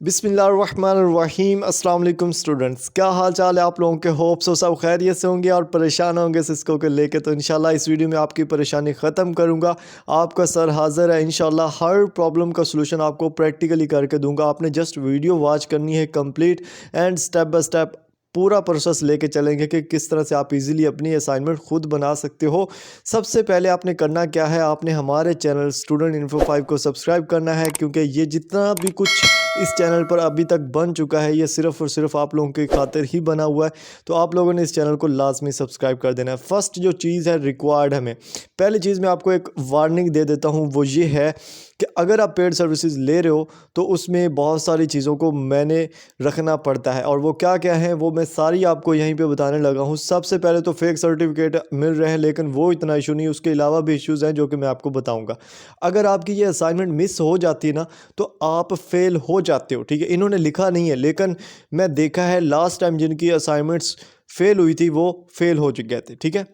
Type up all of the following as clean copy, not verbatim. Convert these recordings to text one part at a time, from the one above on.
बिस्मिल्लाहिर्रहमानिर्रहीम। अस्सलाम वालेकुम स्टूडेंट्स, क्या हाल चाल है आप लोगों के। होप सो सब खैरियत से होंगे और परेशान होंगे सिस्को को लेके। तो इंशाल्लाह इस वीडियो में आपकी परेशानी ख़त्म करूंगा। आपका सर हाज़िर है, इंशाल्लाह हर प्रॉब्लम का सलूशन आपको प्रैक्टिकली करके दूंगा। आपने जस्ट वीडियो वॉच करनी है complete and step by step पूरा प्रोसेस लेके चलेंगे कि किस तरह से आप इजीली अपनी असाइनमेंट खुद बना सकते हो। सबसे पहले आपने करना क्या है, आपने हमारे चैनल स्टूडेंट इन्फो 5 को सब्सक्राइब करना है, क्योंकि ये जितना भी कुछ इस चैनल पर अभी तक बन चुका है ये सिर्फ़ और सिर्फ आप लोगों की खातिर ही बना हुआ है। तो आप लोगों ने इस चैनल को लाजमी सब्सक्राइब कर देना है। फर्स्ट जो चीज़ है रिक्वायर्ड हमें, पहली चीज़ मैं आपको एक वार्निंग दे देता हूँ, वो ये है कि अगर आप पेड सर्विसेज ले रहे हो तो उसमें बहुत सारी चीज़ों को मैंने रखना पड़ता है, और वो क्या क्या है वो मैं सारी आपको यहीं पे बताने लगा हूँ। सबसे पहले तो फेक सर्टिफिकेट मिल रहे हैं, लेकिन वो इतना इशू नहीं, उसके अलावा भी इश्यूज़ हैं जो कि मैं आपको बताऊँगा। अगर आपकी ये असाइनमेंट मिस हो जाती है ना तो आप फेल हो जाते हो, ठीक है। इन्होंने लिखा नहीं है, लेकिन मैं देखा है लास्ट टाइम जिनकी असाइनमेंट्स फेल हुई थी वो फेल हो चुके थे, ठीक है।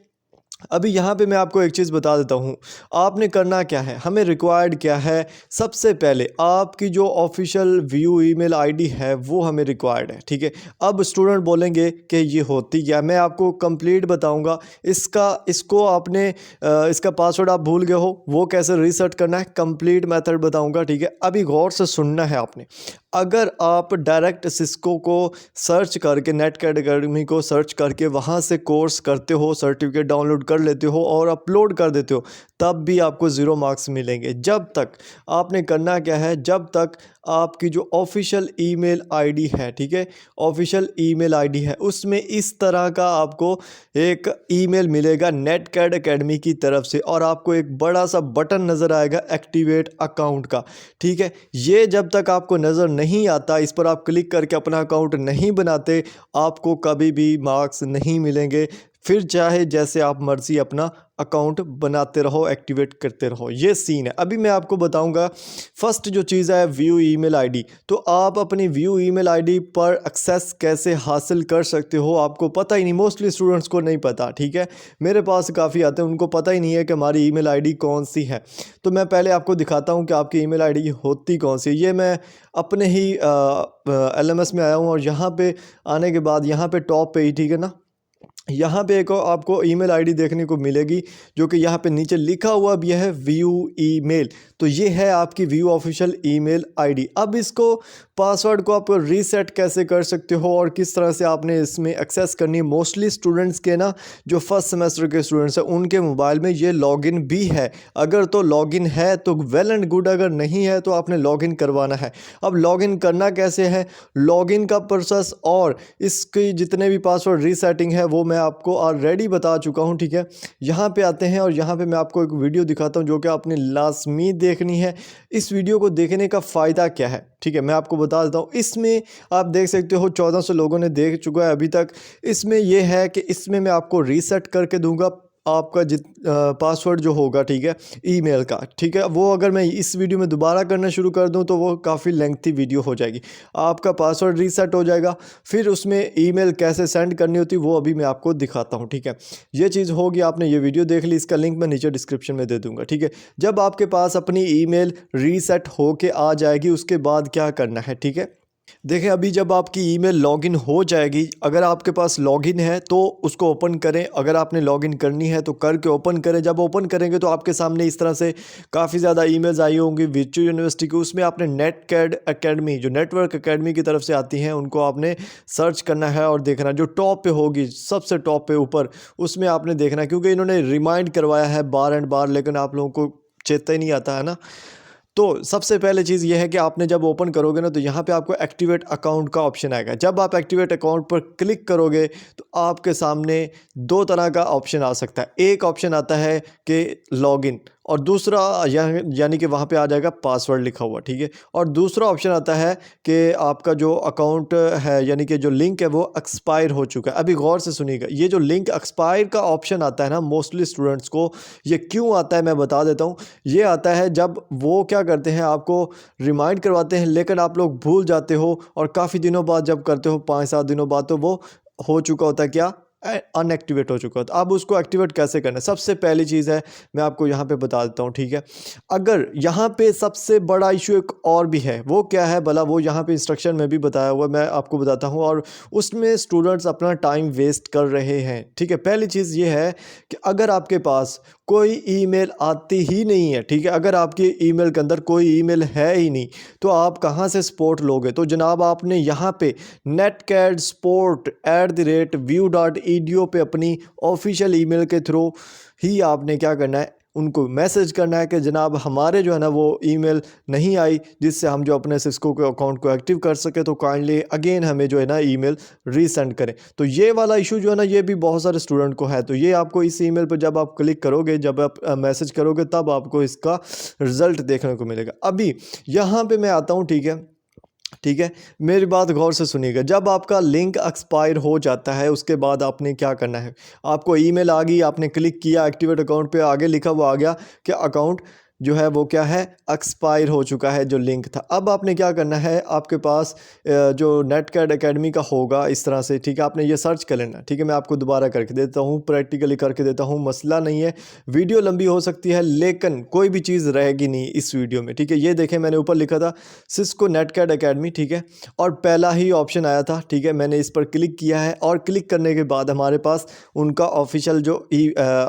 अभी यहाँ पे मैं आपको एक चीज़ बता देता हूँ, आपने करना क्या है, हमें रिक्वायर्ड क्या है। सबसे पहले आपकी जो ऑफिशियल व्यू ईमेल आईडी है वो हमें रिक्वायर्ड है, ठीक है। अब स्टूडेंट बोलेंगे कि ये होती क्या, मैं आपको कंप्लीट बताऊँगा। इसको आपने इसका पासवर्ड आप भूल गए हो, वो कैसे रीसेट करना है, कंप्लीट मेथड बताऊँगा, ठीक है। अभी गौर से सुनना है आपने। अगर आप डायरेक्ट सिस्को को सर्च करके, नेट अकेडमी को सर्च करके वहाँ से कोर्स करते हो, सर्टिफिकेट डाउनलोड कर लेते हो और अपलोड कर देते हो, तब भी आपको ज़ीरो मार्क्स मिलेंगे। जब तक आपने करना क्या है, जब तक आपकी जो ऑफिशियल ईमेल आईडी है, ठीक है, ऑफिशियल ईमेल आईडी है, उसमें इस तरह का आपको एक ईमेल मिलेगा नेट कैड अकेडमी की तरफ से, और आपको एक बड़ा सा बटन नज़र आएगा एक्टिवेट अकाउंट का, ठीक है। ये जब तक आपको नज़र नहीं आता, इस पर आप क्लिक करके अपना अकाउंट नहीं बनाते, आपको कभी भी मार्क्स नहीं मिलेंगे। फिर चाहे जैसे आप मर्ज़ी अपना अकाउंट बनाते रहो, एक्टिवेट करते रहो, ये सीन है। अभी मैं आपको बताऊंगा। फर्स्ट जो चीज़ है व्यू ईमेल आईडी, तो आप अपनी व्यू ईमेल आईडी पर एक्सेस कैसे हासिल कर सकते हो, आपको पता ही नहीं। मोस्टली स्टूडेंट्स को नहीं पता, ठीक है। मेरे पास काफ़ी आते हैं, उनको पता ही नहीं है कि हमारी ईमेल आईडी कौन सी है। तो मैं पहले आपको दिखाता हूँ कि आपकी ईमेल आईडी होती कौन सी है। ये मैं अपने ही LMS में आया हूँ, और यहाँ पे आने के बाद यहाँ पे टॉप पे ही, ठीक है ना, यहाँ पे एक आपको ईमेल आईडी देखने को मिलेगी, जो कि यहाँ पे नीचे लिखा हुआ भी है व्यू ईमेल। तो ये है आपकी व्यू ऑफिशियल ईमेल आईडी। अब इसको पासवर्ड को आप रीसेट कैसे कर सकते हो और किस तरह से आपने इसमें एक्सेस करनी है। मोस्टली स्टूडेंट्स के ना, जो फर्स्ट सेमेस्टर के स्टूडेंट्स हैं, उनके मोबाइल में ये लॉगिन भी है। अगर तो लॉगिन है तो वेल एंड गुड, अगर नहीं है तो आपने लॉगिन करवाना है। अब लॉगिन करना कैसे है, लॉगिन का प्रोसेस और इसकी जितने भी पासवर्ड रीसेटिंग है वो मैं आपको ऑलरेडी बता चुका हूं, ठीक है। यहाँ पे आते हैं और यहाँ पे मैं आपको एक वीडियो दिखाता हूं जो कि आपने लाजमी देखनी है। इस वीडियो को देखने का फ़ायदा क्या है, ठीक है, मैं आपको बता देता हूँ। इसमें आप देख सकते हो 1400 लोगों ने देख चुका है अभी तक। इसमें यह है कि इसमें मैं आपको रीसेट करके दूंगा आपका पासवर्ड जो होगा, ठीक है, ईमेल का, ठीक है। वो अगर मैं इस वीडियो में दोबारा करना शुरू कर दूं तो वो काफ़ी लेंथी वीडियो हो जाएगी। आपका पासवर्ड रीसेट हो जाएगा, फिर उसमें ईमेल कैसे सेंड करनी होती वो अभी मैं आपको दिखाता हूं, ठीक है। ये चीज़ होगी, आपने ये वीडियो देख ली, इसका लिंक मैं नीचे डिस्क्रिप्शन में दे दूंगा, ठीक है। जब आपके पास अपनी ईमेल रीसेट होके आ जाएगी, उसके बाद क्या करना है, ठीक है। देखें, अभी जब आपकी ईमेल लॉगिन हो जाएगी, अगर आपके पास लॉगिन है तो उसको ओपन करें, अगर आपने लॉगिन करनी है तो करके ओपन करें। जब ओपन करेंगे तो आपके सामने इस तरह से काफ़ी ज़्यादा ईमेल्स आई होंगी विचू यूनिवर्सिटी की। उसमें आपने नेट कैड अकेडमी, जो नेटवर्क अकेडमी की तरफ से आती हैं, उनको आपने सर्च करना है और देखना जो टॉप पे होगी, सबसे टॉप पे ऊपर, उसमें आपने देखना है, क्योंकि इन्होंने रिमाइंड करवाया है बार एंड बार, लेकिन आप लोगों को चेता ही नहीं आता है ना। तो सबसे पहले चीज़ ये है कि आपने जब ओपन करोगे ना तो यहाँ पे आपको एक्टिवेट अकाउंट का ऑप्शन आएगा। जब आप एक्टिवेट अकाउंट पर क्लिक करोगे तो आपके सामने दो तरह का ऑप्शन आ सकता है। एक ऑप्शन आता है कि लॉगिन, और दूसरा यानी कि वहाँ पे आ जाएगा पासवर्ड लिखा हुआ, ठीक है। और दूसरा ऑप्शन आता है कि आपका जो अकाउंट है, यानी कि जो लिंक है वो एक्सपायर हो चुका है। अभी गौर से सुनिएगा, ये जो लिंक एक्सपायर का ऑप्शन आता है ना, मोस्टली स्टूडेंट्स को ये क्यों आता है मैं बता देता हूँ। ये आता है जब वो क्या करते हैं, आपको रिमाइंड करवाते हैं, लेकिन आप लोग भूल जाते हो, और काफ़ी दिनों बाद जब करते हो, 5-7 दिनों बाद, तो वो हो चुका होता है क्या, अनएक्टिवेट हो चुका है। तो अब उसको एक्टिवेट कैसे करना है? सबसे पहली चीज़ है, मैं आपको यहाँ पे बता देता हूँ, ठीक है। अगर यहाँ पे सबसे बड़ा इशू एक और भी है, वो क्या है भला? वो यहाँ पे इंस्ट्रक्शन में भी बताया हुआ, मैं आपको बताता हूँ, और उसमें स्टूडेंट्स अपना टाइम वेस्ट कर रहे हैं, ठीक है। पहली चीज़ ये है कि अगर आपके पास कोई ईमेल आती ही नहीं है, ठीक है, अगर आपके ईमेल के अंदर कोई ईमेल है ही नहीं, तो आप कहाँ से सपोर्ट लोगे? तो जनाब आपने यहाँ पे netcadsport@view.edu पे अपनी ऑफिशियल ईमेल के थ्रू ही आपने क्या करना है, उनको मैसेज करना है कि जनाब हमारे जो है ना वो ईमेल नहीं आई, जिससे हम जो अपने सिस्को के अकाउंट को एक्टिव कर सके, तो काइंडली अगेन हमें जो है ना ईमेल रीसेंड करें। तो ये वाला इशू जो है ना, ये भी बहुत सारे स्टूडेंट को है। तो ये आपको इस ईमेल पर जब आप क्लिक करोगे, जब आप मैसेज करोगे, तब आपको इसका रिज़ल्ट देखने को मिलेगा। अभी यहाँ पे मैं आता हूँ, ठीक है, ठीक है, मेरी बात गौर से सुनिएगा। जब आपका लिंक एक्सपायर हो जाता है, उसके बाद आपने क्या करना है, आपको ईमेल आ गई, आपने क्लिक किया, एक्टिवेट अकाउंट पे आगे लिखा हुआ आ गया कि अकाउंट जो है वो क्या है, एक्सपायर हो चुका है, जो लिंक था। अब आपने क्या करना है, आपके पास जो नेटकैड एकेडमी का होगा इस तरह से, ठीक है, आपने ये सर्च कर लेना, ठीक है। मैं आपको दोबारा करके देता हूँ, प्रैक्टिकली करके देता हूँ, मसला नहीं है। वीडियो लंबी हो सकती है लेकिन कोई भी चीज़ रहेगी नहीं इस वीडियो में, ठीक है। ये देखें, मैंने ऊपर लिखा था सिस्को नेटकैड एकेडमी, ठीक है, और पहला ही ऑप्शन आया था, ठीक है। मैंने इस पर क्लिक किया है, और क्लिक करने के बाद हमारे पास उनका ऑफिशियल जो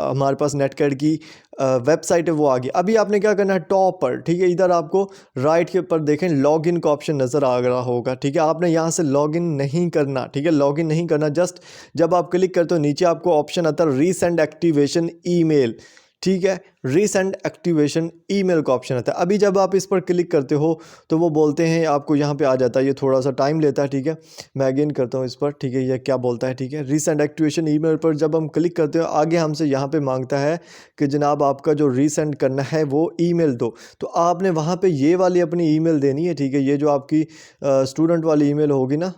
हमारे पास नेटकैड की वेबसाइट है वो आ गई। अभी आपने क्या करना है, टॉप पर, ठीक है, इधर आपको राइट के ऊपर देखें लॉगिन का ऑप्शन नज़र आ रहा होगा, ठीक है। आपने यहाँ से लॉगिन नहीं करना, ठीक है, लॉगिन नहीं करना। जस्ट जब आप क्लिक करते हो, नीचे आपको ऑप्शन आता है रीसेंड एक्टिवेशन ईमेल, ठीक है, रीसेंड एक्टिवेशन ईमेल का ऑप्शन आता है। अभी जब आप इस पर क्लिक करते हो तो वो बोलते हैं आपको, यहाँ पे आ जाता है, ये थोड़ा सा टाइम लेता है, ठीक है। मैं अगेन करता हूँ इस पर, ठीक है, ये क्या बोलता है, ठीक है, रीसेंड एक्टिवेशन ईमेल पर जब हम क्लिक करते हो, आगे हमसे यहाँ पे मांगता है कि जनाब आपका जो रीसेंड करना है वो ईमेल दो। तो आपने वहाँ पे ये वाली अपनी ईमेल देनी है, ठीक है, ये जो आपकी स्टूडेंट वाली ईमेल होगी ना,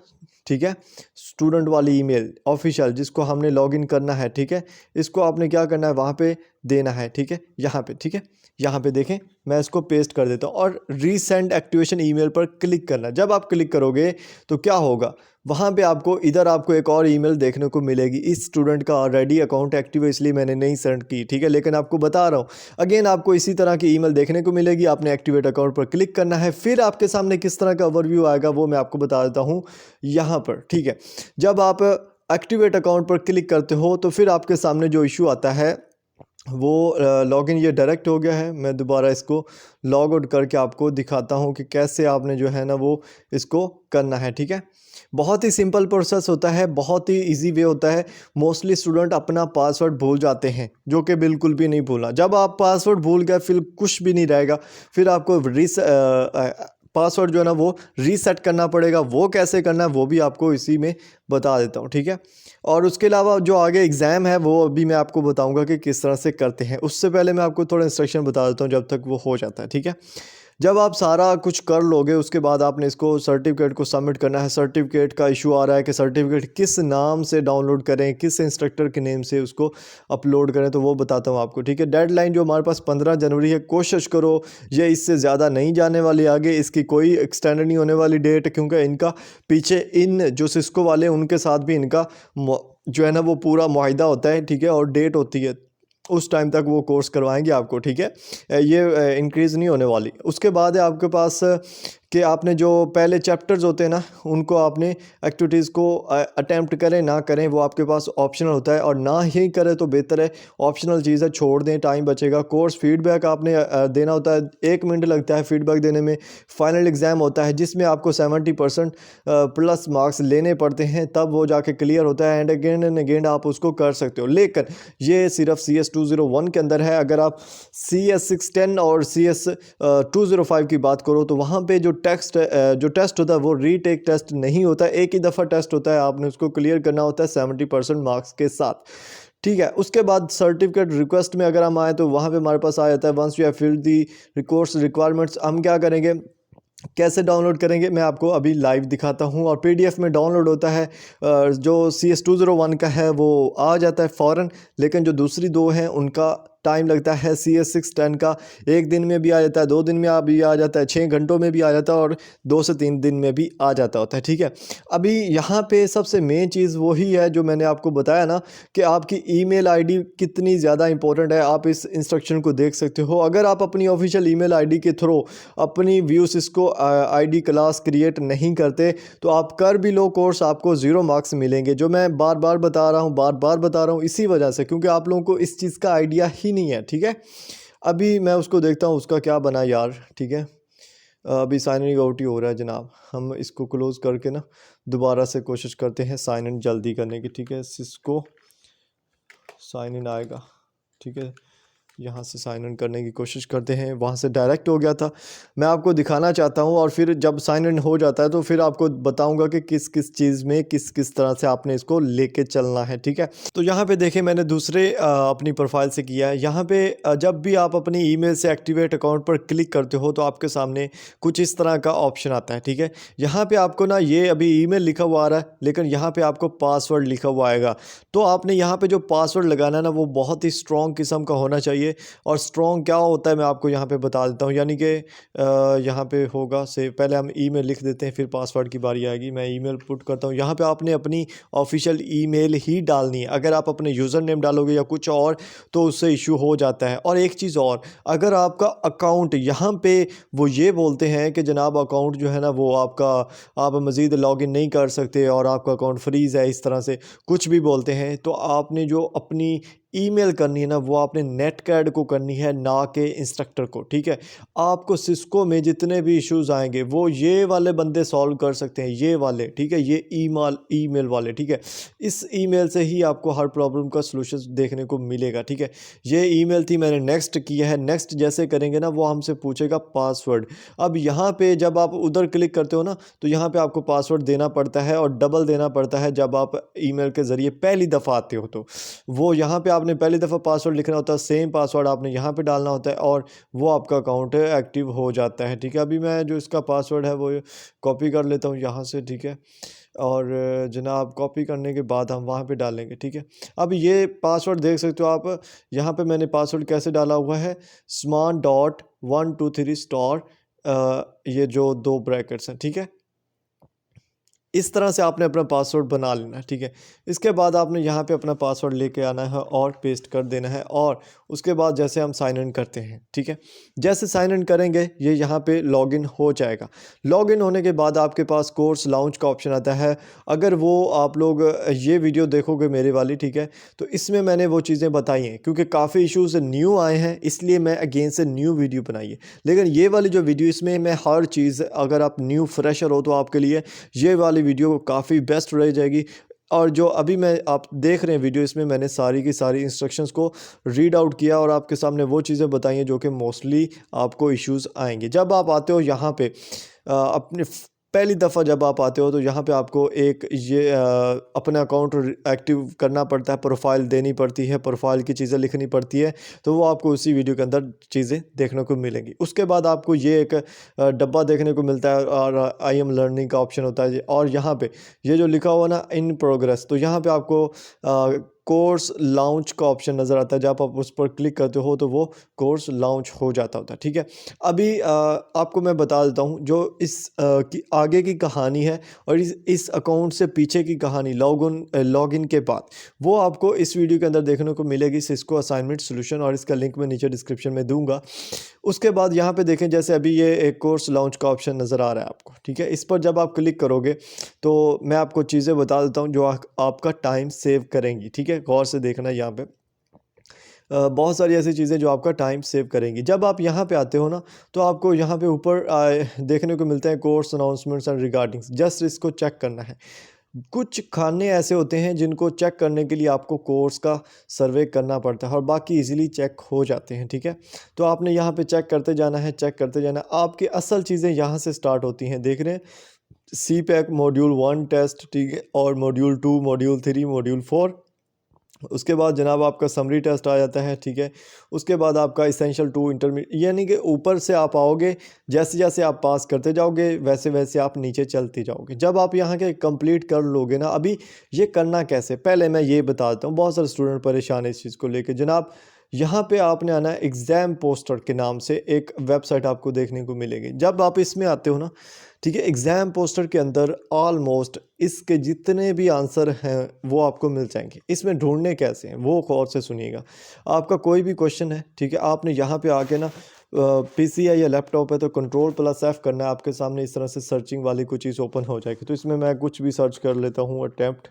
ठीक है, स्टूडेंट वाली ईमेल ऑफिशियल जिसको हमने लॉगिन करना है, ठीक है, इसको आपने क्या करना है, वहाँ पे देना है, ठीक है, यहाँ पे, ठीक है, यहाँ पे देखें, मैं इसको पेस्ट कर देता हूँ, और रीसेंड एक्टिवेशन ईमेल पर क्लिक करना। जब आप क्लिक करोगे तो क्या होगा, वहाँ पे आपको इधर आपको एक और ईमेल देखने को मिलेगी। इस स्टूडेंट का ऑलरेडी अकाउंट एक्टिव है, इसलिए मैंने नहीं सेंड की, ठीक है, लेकिन आपको बता रहा हूँ अगेन आपको इसी तरह की ईमेल देखने को मिलेगी। आपने एक्टिवेट अकाउंट पर क्लिक करना है, फिर आपके सामने किस तरह का ओवरव्यू आएगा वो मैं आपको बता देता हूँ यहाँ पर, ठीक है। जब आप एक्टिवेट अकाउंट पर क्लिक करते हो तो फिर आपके सामने जो इशू आता है वो लॉगिन, ये डायरेक्ट हो गया है। मैं दोबारा इसको लॉग आउट करके आपको दिखाता हूँ कि कैसे आपने जो है ना वो इसको करना है, ठीक है। बहुत ही सिंपल प्रोसेस होता है, बहुत ही इजी वे होता है। मोस्टली स्टूडेंट अपना पासवर्ड भूल जाते हैं, जो कि बिल्कुल भी नहीं भूलना। जब आप पासवर्ड भूल गए फिर कुछ भी नहीं रहेगा, फिर आपको पासवर्ड जो है ना वो रीसेट करना पड़ेगा। वो कैसे करना है वो भी आपको इसी में बता देता हूँ, ठीक है। और उसके अलावा जो आगे एग्ज़ाम है वो अभी मैं आपको बताऊंगा कि किस तरह से करते हैं। उससे पहले मैं आपको थोड़ा इंस्ट्रक्शन बता देता हूँ जब तक वो हो जाता है, ठीक है। जब आप सारा कुछ कर लोगे उसके बाद आपने इसको सर्टिफिकेट को सबमिट करना है। सर्टिफिकेट का इशू आ रहा है कि सर्टिफिकेट किस नाम से डाउनलोड करें, किस इंस्ट्रक्टर के नेम से उसको अपलोड करें, तो वो बताता हूँ आपको, ठीक है। डेडलाइन जो हमारे पास 15 जनवरी है, कोशिश करो ये इससे ज़्यादा नहीं जाने वाली आगे, इसकी कोई एक्सटेंड नहीं होने वाली डेट, क्योंकि इनका पीछे इन जो सिस्को वाले उनके साथ भी इनका जो है ना वो पूरा मुआहिदा होता है, ठीक है, और डेट होती है, उस टाइम तक वो कोर्स करवाएंगे आपको, ठीक है। ये इंक्रीज़ नहीं होने वाली। उसके बाद है आपके पास कि आपने जो पहले चैप्टर्स होते हैं ना उनको आपने एक्टिविटीज़ को अटैम्प्ट करें ना करें वो आपके पास ऑप्शनल होता है, और ना ही करें तो बेहतर है, ऑप्शनल चीज़ है, छोड़ दें, टाइम बचेगा। कोर्स फीडबैक आपने देना होता है, 1 मिनट लगता है फीडबैक देने में। फाइनल एग्ज़ाम होता है जिसमें आपको 70% प्लस मार्क्स लेने पड़ते हैं, तब वो जाके क्लियर होता है, एंड अगेन आप उसको कर सकते हो। लेकिन ये सिर्फ CS 201 के अंदर है। अगर आप CS 610 और CS 205 की बात करो तो वहाँ पे जो टेस्ट होता है वो रीटेक टेस्ट नहीं होता, एक ही दफ़ा टेस्ट होता है, आपने उसको क्लियर करना होता है 70% मार्क्स के साथ, ठीक है। उसके बाद सर्टिफिकेट रिक्वेस्ट में अगर हम आए तो वहाँ पे हमारे पास आ जाता है once you have filled the course requirements. हम क्या करेंगे, कैसे डाउनलोड करेंगे मैं आपको अभी लाइव दिखाता हूँ। और PDF में डाउनलोड होता है, जो CS 201 का है वो आ जाता है फ़ौरन, लेकिन जो दूसरी दो हैं उनका टाइम लगता है CS 610 का, एक दिन में भी आ जाता है, 2 दिन में भी आ जाता है, 6 घंटों में भी आ जाता है और 2 से 3 दिन में भी आ जाता होता है, ठीक है। अभी यहाँ पे सबसे मेन चीज़ वही है जो मैंने आपको बताया ना कि आपकी ईमेल आईडी कितनी ज़्यादा इंपॉर्टेंट है। आप इस इंस्ट्रक्शन को देख सकते हो। अगर आप अपनी ऑफिशियल ईमेल आईडी के थ्रू अपनी view Cisco ID class create नहीं करते तो आप कर भी लो कोर्स, आपको 0 मार्क्स मिलेंगे। जो मैं बार बार बता रहा हूँ इसी वजह से, क्योंकि आप लोगों को इस चीज़ का आइडिया ही नहीं है, ठीक है। अभी मैं उसको देखता हूँ उसका क्या बना यार, ठीक है। अभी साइन इन आउट ही हो रहा है जनाब। हम इसको क्लोज़ करके ना दोबारा से कोशिश करते हैं साइन इन जल्दी करने की, ठीक है। सिस्को साइन इन आएगा, ठीक है। यहाँ से साइन इन करने की कोशिश करते हैं, वहाँ से डायरेक्ट हो गया था। मैं आपको दिखाना चाहता हूँ और फिर जब साइन इन हो जाता है तो फिर आपको बताऊँगा कि किस किस चीज़ में किस किस तरह से आपने इसको लेके चलना है, ठीक है। तो यहाँ पे देखें मैंने दूसरे अपनी प्रोफाइल से किया है। यहाँ पे जब भी आप अपनी ईमेल से एक्टिवेट अकाउंट पर क्लिक करते हो तो आपके सामने कुछ इस तरह का ऑप्शन आता है, ठीक है। यहाँ पे आपको ना ये अभी ईमेल लिखा हुआ आ रहा है, लेकिन यहाँ पे आपको पासवर्ड लिखा हुआ आएगा। तो आपने यहाँ पे जो पासवर्ड लगाना है ना वो बहुत ही स्ट्रॉन्ग किस्म का होना चाहिए। और स्ट्रॉन्ग क्या होता है मैं आपको यहाँ पे बता देता हूँ। यानी कि यहाँ पे होगा से पहले हम ईमेल लिख देते हैं, फिर पासवर्ड की बारी आएगी। मैं ईमेल पुट करता हूँ। यहाँ पे आपने अपनी ऑफिशियल ईमेल ही डालनी है। अगर आप अपने यूज़र नेम डालोगे या कुछ और तो उससे इशू हो जाता है। और एक चीज़ और, अगर आपका अकाउंट यहाँ पे वो ये बोलते हैं कि जनाब अकाउंट जो है ना वो आपका आप मज़ीद लॉगिन नहीं कर सकते और आपका अकाउंट फ्रीज़ है, इस तरह से कुछ भी बोलते हैं, तो आपने जो अपनी ईमेल करनी है ना वो आपने नेटकैड को करनी है, ना कि इंस्ट्रक्टर को, ठीक है। आपको सिस्को में जितने भी इश्यूज़ आएंगे वो ये वाले बंदे सॉल्व कर सकते हैं, ये वाले, ठीक है, ये ईमेल वाले, ठीक है। इस ईमेल से ही आपको हर प्रॉब्लम का सलूशन देखने को मिलेगा, ठीक है। ये ईमेल थी, मैंने नेक्स्ट किया है। नेक्स्ट जैसे करेंगे ना वो हमसे पूछेगा पासवर्ड। अब यहाँ पे जब आप उधर क्लिक करते हो ना तो यहाँ पे आपको पासवर्ड देना पड़ता है और डबल देना पड़ता है। जब आप ईमेल के ज़रिए पहली दफ़ा आते हो तो वो यहाँ पे आपने पहली दफ़ा पासवर्ड लिखना होता है, सेम पासवर्ड आपने यहाँ पे डालना होता है और वो आपका अकाउंट एक्टिव हो जाता है, ठीक है। अभी मैं जो इसका पासवर्ड है वो कॉपी कर लेता हूँ यहाँ से, ठीक है। और जनाब कॉपी करने के बाद हम वहाँ पे डालेंगे, ठीक है। अब ये पासवर्ड देख सकते हो आप, यहाँ पे मैंने पासवर्ड कैसे डाला हुआ है, sman.123 ये जो 2 ब्रैकेट्स हैं, ठीक है। इस तरह से आपने अपना पासवर्ड बना लेना है, ठीक है। इसके बाद आपने यहाँ पे अपना पासवर्ड लेके आना है और पेस्ट कर देना है और उसके बाद जैसे हम साइन इन करते हैं, ठीक है। जैसे साइन इन करेंगे ये यहाँ पे लॉगिन हो जाएगा। लॉगिन होने के बाद आपके पास कोर्स लॉन्च का ऑप्शन आता है। अगर वो आप लोग ये वीडियो देखोगे मेरे वाली, ठीक है, तो इसमें मैंने वो चीज़ें बताई हैं क्योंकि काफ़ी इशूज़ न्यू आए हैं, इसलिए मैं अगेन से न्यू वीडियो बनाई है। लेकिन ये वाली जो वीडियो इसमें मैं हर चीज़, अगर आप न्यू फ्रेशर हो तो आपके लिए ये वाली वीडियो काफ़ी बेस्ट रह जाएगी। और जो अभी मैं आप देख रहे हैं वीडियो, इसमें मैंने सारी की सारी इंस्ट्रक्शंस को रीड आउट किया और आपके सामने वो चीज़ें बताई हैं जो कि मोस्टली आपको इश्यूज़ आएंगे जब आप आते हो यहाँ पे। अपने पहली दफ़ा जब आप आते हो तो यहाँ पे आपको एक ये अपना अकाउंट एक्टिव करना पड़ता है, प्रोफाइल देनी पड़ती है, प्रोफाइल की चीज़ें लिखनी पड़ती है, तो वो आपको उसी वीडियो के अंदर चीज़ें देखने को मिलेंगी। उसके बाद आपको ये एक डब्बा देखने को मिलता है और आई एम लर्निंग का ऑप्शन होता है और यहाँ पे ये जो लिखा हुआ ना इन प्रोग्रेस, तो यहाँ पे आपको कोर्स लॉन्च का ऑप्शन नज़र आता है। जब आप उस पर क्लिक करते हो तो वो कोर्स लॉन्च हो जाता होता है, ठीक है। अभी आपको मैं बता देता हूँ जो इस की आगे की कहानी है और इस अकाउंट से पीछे की कहानी लॉगिन के बाद वो आपको इस वीडियो के अंदर देखने को मिलेगी, सिस्को असाइनमेंट सॉल्यूशन, और इसका लिंक मैं नीचे डिस्क्रिप्शन में दूंगा। उसके बाद यहाँ पे देखें जैसे अभी ये एक कोर्स लॉन्च का ऑप्शन नज़र आ रहा है आपको, ठीक है। इस पर जब आप क्लिक करोगे तो मैं आपको चीज़ें बता देता हूँ जो आपका टाइम सेव करेंगी, ठीक है। गौर से देखना, यहाँ पे बहुत सारी ऐसी चीज़ें जो आपका टाइम सेव करेंगी। जब आप यहाँ पे आते हो ना तो आपको यहाँ पे ऊपर देखने को मिलते हैं कोर्स अनाउंसमेंट्स एंड रिगार्डिंग्स। जस्ट इसको चेक करना है। कुछ खाने ऐसे होते हैं जिनको चेक करने के लिए आपको कोर्स का सर्वे करना पड़ता है और बाकी इजीली चेक हो जाते हैं, ठीक है। तो आपने यहाँ पे चेक करते जाना है, चेक करते जाना। आपकी असल चीज़ें यहाँ से स्टार्ट होती हैं, देख रहे हैं, CPAC मॉड्यूल 1 टेस्ट, ठीक है, और मॉड्यूल 2, मॉड्यूल 3, मॉड्यूल 4। उसके बाद जनाब आपका समरी टेस्ट आ जाता है, ठीक है। उसके बाद आपका इसेंशियल 2 इंटरमीडिएट, यानी कि ऊपर से आप आओगे, जैसे जैसे आप पास करते जाओगे वैसे वैसे आप नीचे चलते जाओगे। जब आप यहाँ के कंप्लीट कर लोगे ना, अभी ये करना कैसे, पहले मैं ये बता देता हूँ। बहुत सारे स्टूडेंट परेशान है इस चीज़ को लेके। जनाब यहाँ पे आपने आना है एग्ज़ाम पोस्टर के नाम से एक वेबसाइट आपको देखने को मिलेगी। जब आप इसमें आते हो ना, ठीक है, एग्ज़ाम पोस्टर के अंदर ऑलमोस्ट इसके जितने भी आंसर हैं वो आपको मिल जाएंगे। इसमें ढूंढने कैसे हैं वो गौर से सुनिएगा। आपका कोई भी क्वेश्चन है, ठीक है, आपने यहाँ पे आके ना पीसी है या लैपटॉप है तो Ctrl+F करना है, आपके सामने इस तरह से सर्चिंग वाली कुछ चीज़ ओपन हो जाएगी। तो इसमें मैं कुछ भी सर्च कर लेता हूँ, अटैम्प्ट,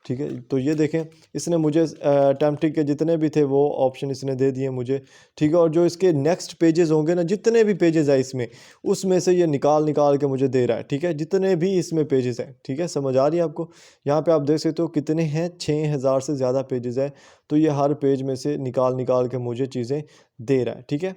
ठीक है। तो ये देखें, इसने मुझे अटैम्प्टिंग के जितने भी थे वो ऑप्शन इसने दे दिए मुझे, ठीक है। और जो इसके नेक्स्ट पेजेस होंगे ना, जितने भी पेजेस है इसमें, उसमें से ये निकाल निकाल के मुझे दे रहा है, ठीक है, जितने भी इसमें पेजेस हैं, ठीक है। समझ आ रही है आपको? यहाँ पे आप देख सकते हो कितने हैं, 6000 से ज़्यादा पेजेस है। तो ये हर पेज में से निकाल निकाल के मुझे चीज़ें दे रहा है, ठीक है।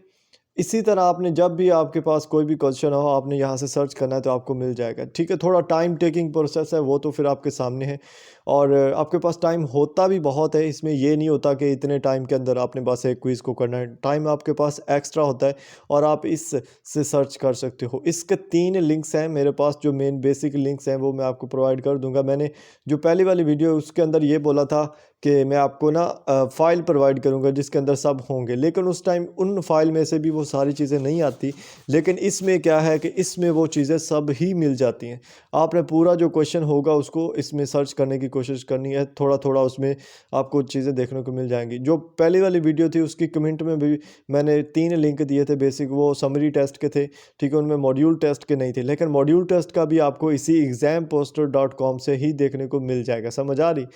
इसी तरह आपने जब भी आपके पास कोई भी क्वेश्चन हो, आपने यहाँ से सर्च करना है तो आपको मिल जाएगा, ठीक है। थोड़ा टाइम टेकिंग प्रोसेस है, वो तो फिर आपके सामने है। और आपके पास टाइम होता भी बहुत है, इसमें ये नहीं होता कि इतने टाइम के अंदर आपने बस एक क्विज़ को करना है। टाइम आपके पास एक्स्ट्रा होता है और आप इस से सर्च कर सकते हो। इसके 3 लिंक्स हैं मेरे पास, जो मेन बेसिक लिंक्स हैं वो मैं आपको प्रोवाइड कर दूंगा। मैंने जो पहली वाली वीडियो उसके अंदर ये बोला था कि मैं आपको ना फ़ाइल प्रोवाइड करूंगा जिसके अंदर सब होंगे, लेकिन उस टाइम उन फाइल में से भी वो सारी चीज़ें नहीं आती। लेकिन इसमें क्या है कि इसमें वो चीज़ें सब ही मिल जाती हैं। आपने पूरा जो क्वेश्चन होगा उसको इसमें सर्च करने की कोशिश करनी है, थोड़ा थोड़ा उसमें आपको चीज़ें देखने को मिल जाएंगी। जो पहली वाली वीडियो थी उसकी कमेंट में भी मैंने 3 लिंक दिए थे बेसिक, वो समरी टेस्ट के थे, ठीक है, उनमें मॉड्यूल टेस्ट के नहीं थे। लेकिन मॉड्यूल टेस्ट का भी आपको इसी examposter.com से ही देखने को मिल जाएगा। समझ आ रही?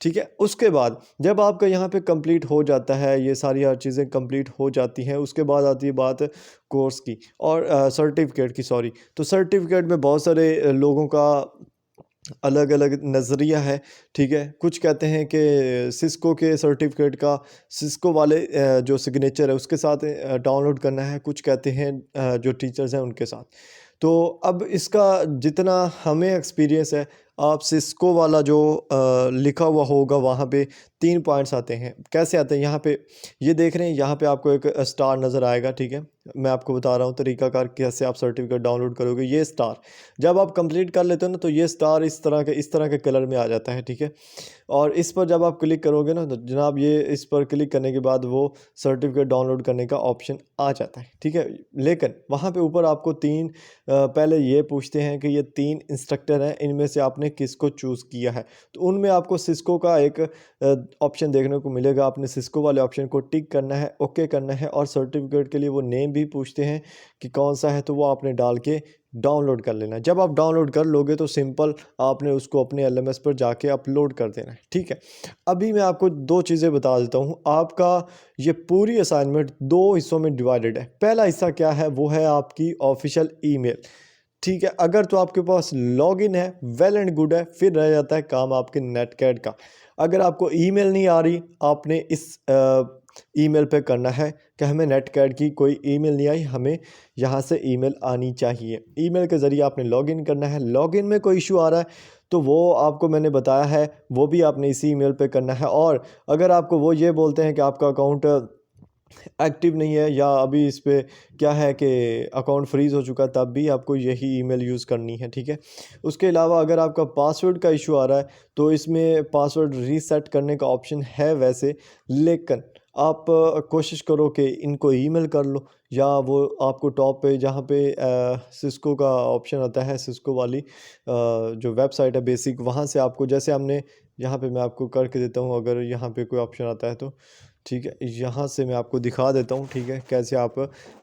ठीक है। उसके बाद जब आपका यहाँ पे कंप्लीट हो जाता है, ये सारी हर चीज़ें कंप्लीट हो जाती हैं, उसके बाद आती है बात कोर्स की और सर्टिफिकेट की, सॉरी। तो सर्टिफिकेट में बहुत सारे लोगों का अलग अलग नज़रिया है, ठीक है। कुछ कहते हैं कि सिस्को के सर्टिफिकेट का सिस्को वाले जो सिग्नेचर है उसके साथ डाउनलोड करना है, कुछ कहते हैं जो टीचर्स हैं उनके साथ। तो अब इसका जितना हमें एक्सपीरियंस है, आप सिस्को वाला जो लिखा हुआ होगा वहाँ पे 3 पॉइंट्स आते हैं। कैसे आते हैं? यहाँ पे ये देख रहे हैं, यहाँ पे आपको एक स्टार नज़र आएगा, ठीक है। मैं आपको बता रहा हूँ तरीकाकार कैसे आप सर्टिफिकेट डाउनलोड करोगे। ये स्टार जब आप कंप्लीट कर लेते हो ना, तो ये स्टार इस तरह के कलर में आ जाता है, ठीक है। और इस पर जब आप क्लिक करोगे ना, तो जनाब ये इस पर क्लिक करने के बाद वो सर्टिफिकेट डाउनलोड करने का ऑप्शन आ जाता है, ठीक है। लेकिन वहाँ पे ऊपर आपको 3 पहले ये पूछते हैं कि ये 3 इंस्ट्रक्टर हैं, इनमें से आपने किसको चूज़ किया है। तो उनमें आपको सिस्को का एक ऑप्शन देखने को मिलेगा। आपने सिस्को वाले ऑप्शन को टिक करना है, ओके करना है। और सर्टिफिकेट के लिए वो नेम भी पूछते हैं कि कौन सा है, तो वो आपने डाल के डाउनलोड कर लेना है। जब आप डाउनलोड कर लोगे तो सिंपल आपने उसको अपने एलएमएस पर जाके अपलोड कर देना है, ठीक है। अभी मैं आपको 2 चीज़ें बता देता हूँ। आपका ये पूरी असाइनमेंट 2 हिस्सों में डिवाइडेड है। पहला हिस्सा क्या है? वो है आपकी ऑफिशियल ईमेल, ठीक है। अगर तो आपके पास लॉगिन है, वेल एंड गुड है, फिर रह जाता है काम आपके नेटकैट का। अगर आपको ईमेल नहीं आ रही, आपने इस ईमेल पे करना है कि हमें नेटकैट की कोई ईमेल नहीं आई, हमें यहाँ से ईमेल आनी चाहिए। ईमेल के ज़रिए आपने लॉगिन करना है। लॉगिन में कोई इशू आ रहा है तो वो आपको मैंने बताया है, वो भी आपने इसी ईमेल पे करना है। और अगर आपको वो ये बोलते हैं कि आपका अकाउंट एक्टिव नहीं है या अभी इस पे क्या है कि अकाउंट फ्रीज़ हो चुका है, तब भी आपको यही ईमेल यूज़ करनी है, ठीक है। उसके अलावा अगर आपका पासवर्ड का इशू आ रहा है तो इसमें पासवर्ड रीसेट करने का ऑप्शन है वैसे, लेकिन आप कोशिश करो कि इनको ईमेल कर लो, या वो आपको टॉप पे जहाँ पे सिस्को का ऑप्शन आता है, सिस्को वाली जो वेबसाइट है बेसिक, वहाँ से आपको, जैसे हमने यहाँ पे मैं आपको करके देता हूँ, अगर यहाँ पे कोई ऑप्शन आता है तो, ठीक है, यहाँ से मैं आपको दिखा देता हूँ, ठीक है, कैसे आप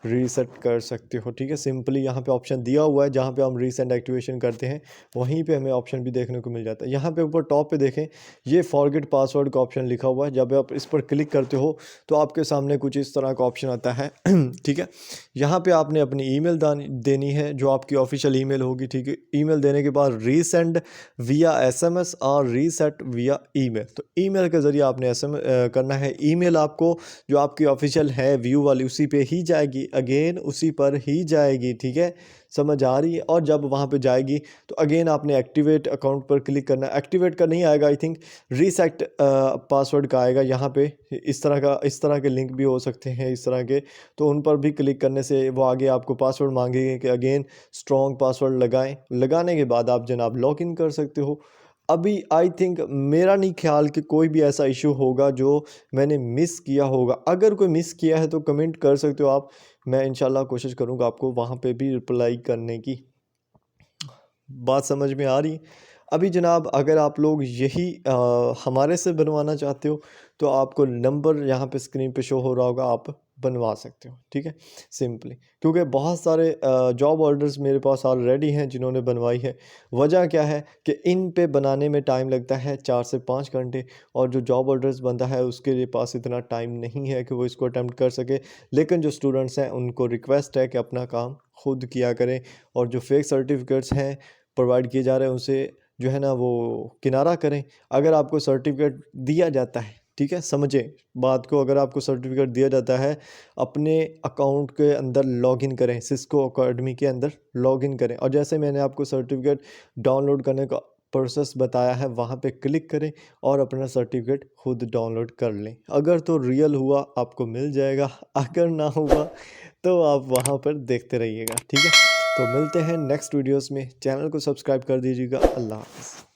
रीसेट कर सकते हो, ठीक है। सिंपली यहाँ पे ऑप्शन दिया हुआ है, जहाँ पे हम रीसेंट एक्टिवेशन करते हैं वहीं पे हमें ऑप्शन भी देखने को मिल जाता है। यहाँ पे ऊपर टॉप पे देखें, ये फॉरगेट पासवर्ड का ऑप्शन लिखा हुआ है। जब आप इस पर क्लिक करते हो तो आपके सामने कुछ इस तरह का ऑप्शन आता है ठीक है। यहाँ पे आपने अपनी ईमेल देनी है, जो आपकी ऑफिशियल ईमेल होगी, ठीक है। ईमेल देने के बाद रीसेंड विया एसएमएस और रीसेट विया ईमेल। तो ईमेल के ज़रिए आपने एसएमएस करना है। ईमेल आपको जो आपकी ऑफिशियल है व्यू वाली, उसी पे ही जाएगी, अगेन उसी पर ही जाएगी, ठीक है। समझ आ रही है? और जब वहाँ पे जाएगी तो अगेन आपने एक्टिवेट अकाउंट पर क्लिक करना है। एक्टिवेट का नहीं आएगा, आई थिंक रीसेट पासवर्ड का आएगा। यहाँ पे इस तरह के लिंक भी हो सकते हैं इस तरह के, तो उन पर भी क्लिक करने से वो आगे आपको पासवर्ड मांगेंगे कि अगेन स्ट्रॉन्ग पासवर्ड लगाएं। लगाने के बाद आप जनाब लॉगिन कर सकते हो। अभी आई थिंक मेरा नहीं ख्याल कि कोई भी ऐसा इशू होगा जो मैंने मिस किया होगा। अगर कोई मिस किया है तो कमेंट कर सकते हो आप, मैं इंशाल्लाह कोशिश करूँगा आपको वहाँ पे भी रिप्लाई करने की। बात समझ में आ रही? अभी जनाब अगर आप लोग यही हमारे से बनवाना चाहते हो तो आपको नंबर यहाँ पे स्क्रीन पे शो हो रहा होगा, आप बनवा सकते हो, ठीक है, सिंपली। क्योंकि बहुत सारे जॉब ऑर्डर्स मेरे पास ऑलरेडी हैं जिन्होंने बनवाई है। वजह क्या है कि इन पे बनाने में टाइम लगता है 4 से 5 घंटे, और जो जॉब ऑर्डर्स बनता है उसके लिए पास इतना टाइम नहीं है कि वो इसको अटेम्प्ट कर सके। लेकिन जो स्टूडेंट्स हैं उनको रिक्वेस्ट है कि अपना काम खुद किया करें, और जो फेक सर्टिफिकेट्स हैं प्रोवाइड किए जा रहे हैं उनसे जो है ना वो किनारा करें। अगर आपको सर्टिफिकेट दिया जाता है, ठीक है, समझें बात को, अगर आपको सर्टिफिकेट दिया जाता है अपने अकाउंट के अंदर लॉगिन करें, सिस्को अकेडमी के अंदर लॉगिन करें, और जैसे मैंने आपको सर्टिफिकेट डाउनलोड करने का प्रोसेस बताया है वहाँ पे क्लिक करें और अपना सर्टिफिकेट खुद डाउनलोड कर लें। अगर तो रियल हुआ आपको मिल जाएगा, अगर ना हुआ तो आप वहाँ पर देखते रहिएगा, ठीक है। तो मिलते हैं नेक्स्ट वीडियोस में, चैनल को सब्सक्राइब कर दीजिएगा। अल्लाह हाफ़िज़।